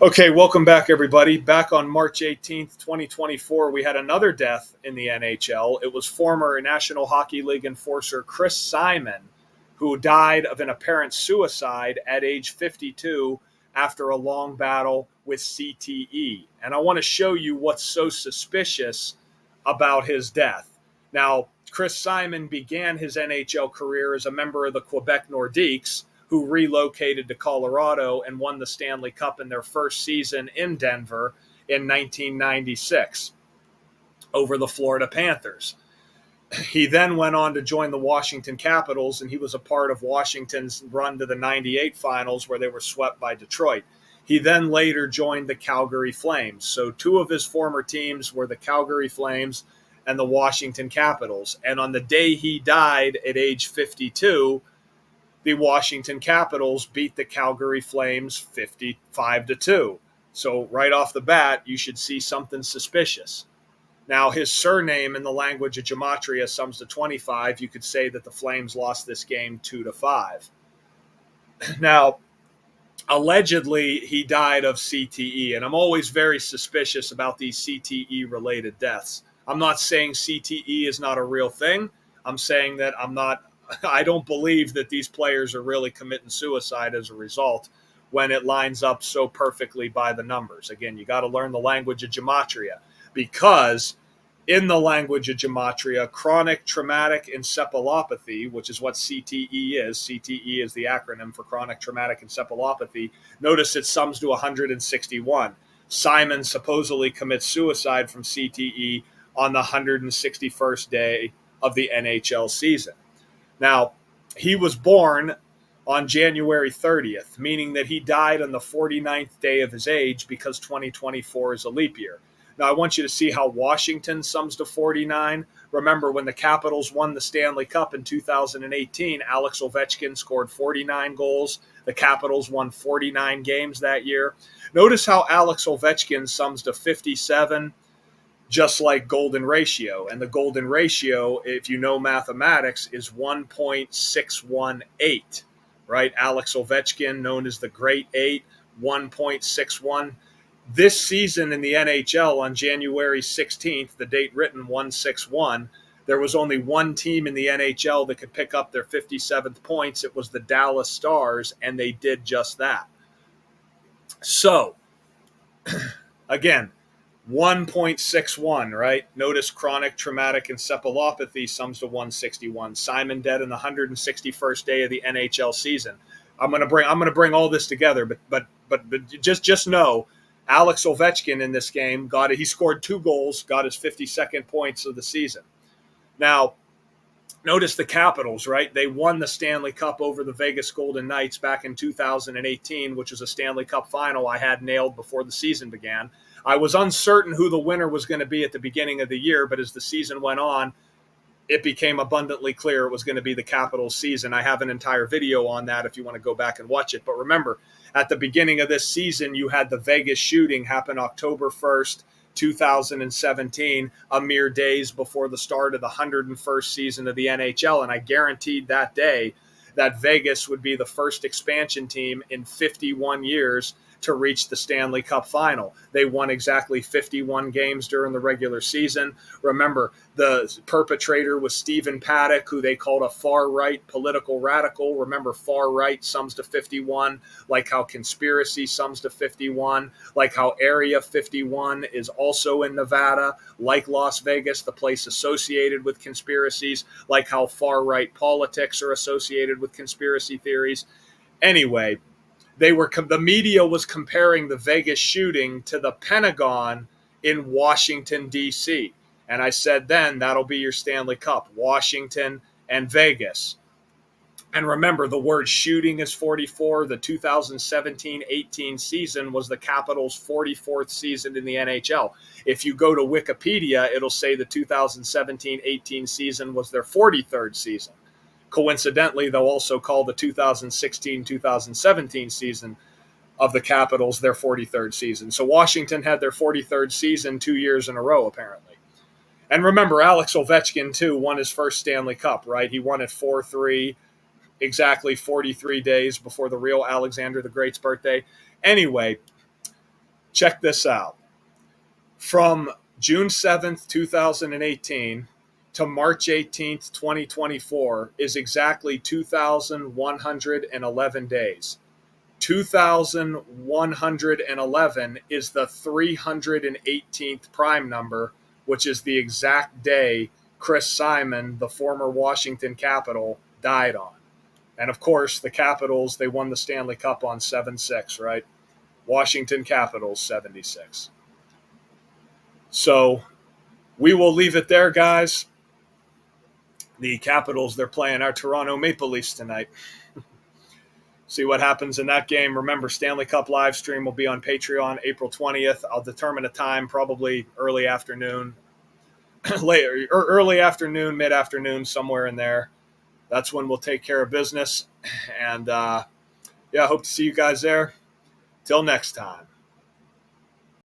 Okay, welcome back, everybody. Back on March 18th, 2024, we had another death in the NHL. It was former National Hockey League enforcer Chris Simon, who died of an apparent suicide at age 52 after a long battle with CTE. And I want to show you what's so suspicious about his death. Now, Chris Simon began his NHL career as a member of the Quebec Nordiques, who relocated to Colorado and won the Stanley Cup in their first season in Denver in 1996 over the Florida Panthers. He then went on to join the Washington Capitals, and he was a part of Washington's run to the 98 finals where they were swept by Detroit. He then later joined the Calgary Flames. So two of his former teams were the Calgary Flames and the Washington Capitals. And on the day he died at age 52, the Washington Capitals beat the Calgary Flames 55-2. So right off the bat, you should see something suspicious. Now, his surname in the language of Gematria sums to 25. You could say that the Flames lost this game 2-5. Now, allegedly, he died of CTE, and I'm always very suspicious about these CTE-related deaths. I'm not saying CTE is not a real thing. I'm saying that I don't believe that these players are really committing suicide as a result when it lines up so perfectly by the numbers. Again, you got to learn the language of Gematria, because in the language of Gematria, chronic traumatic encephalopathy, which is what CTE is the acronym for chronic traumatic encephalopathy. Notice it sums to 161. Simon supposedly commits suicide from CTE on the 161st day of the NHL season. Now, he was born on January 30th, meaning that he died on the 49th day of his age because 2024 is a leap year. Now, I want you to see how Washington sums to 49. Remember, when the Capitals won the Stanley Cup in 2018, Alex Ovechkin scored 49 goals. The Capitals won 49 games that year. Notice how Alex Ovechkin sums to 57, just like golden ratio. And the golden ratio, if you know mathematics, is 1.618, right? Alex Ovechkin, known as the Great Eight, 1.61. This season in the NHL on January 16th, the date written 161, there was only one team in the NHL that could pick up their 57th points. It was the Dallas Stars, and they did just that. So, again, 1.61, right? Notice chronic traumatic encephalopathy sums to 161. Simon dead in the 161st day of the NHL season. I'm going to bring all this together, but just know Alex Ovechkin in this game he scored 2 goals, got his 52nd points of the season. Now, notice the Capitals, right? They won the Stanley Cup over the Vegas Golden Knights back in 2018, which was a Stanley Cup final I had nailed before the season began. I was uncertain who the winner was going to be at the beginning of the year, but as the season went on, it became abundantly clear it was going to be the Capitals season. I have an entire video on that if you want to go back and watch it. But remember, at the beginning of this season, you had the Vegas shooting happen October 1st, 2017, a mere days before the start of the 101st season of the NHL. And I guaranteed that day that Vegas would be the first expansion team in 51 years to reach the Stanley Cup final. They won exactly 51 games during the regular season. Remember, the perpetrator was Stephen Paddock, who they called a far-right political radical. Remember, far-right sums to 51, like how conspiracy sums to 51, like how Area 51 is also in Nevada, like Las Vegas, the place associated with conspiracies, like how far-right politics are associated with conspiracy theories. Anyway, the media was comparing the Vegas shooting to the Pentagon in Washington, D.C. And I said then, that'll be your Stanley Cup, Washington and Vegas. And remember, the word shooting is 44. The 2017-18 season was the Capitals' 44th season in the NHL. If you go to Wikipedia, it'll say the 2017-18 season was their 43rd season. Coincidentally, they'll also call the 2016-2017 season of the Capitals their 43rd season. So Washington had their 43rd season 2 years in a row, apparently. And remember, Alex Ovechkin, too, won his first Stanley Cup, right? He won it 4-3, exactly 43 days before the real Alexander the Great's birthday. Anyway, Check this out. From June 7th, 2018 to March 18th, 2024 is exactly 2,111 days. 2,111 is the 318th prime number, which is the exact day Chris Simon, the former Washington Capital, died on. And of course, the Capitals, they won the Stanley Cup on 7-6, right? Washington Capitals 76. So we will leave it there, guys. The Capitals, they're playing our Toronto Maple Leafs tonight. See what happens in that game. Remember, Stanley Cup live stream will be on Patreon April 20th. I'll determine a time, probably early afternoon, later, or early afternoon, mid-afternoon, somewhere in there. That's when we'll take care of business. And, yeah, hope to see you guys there. Till next time.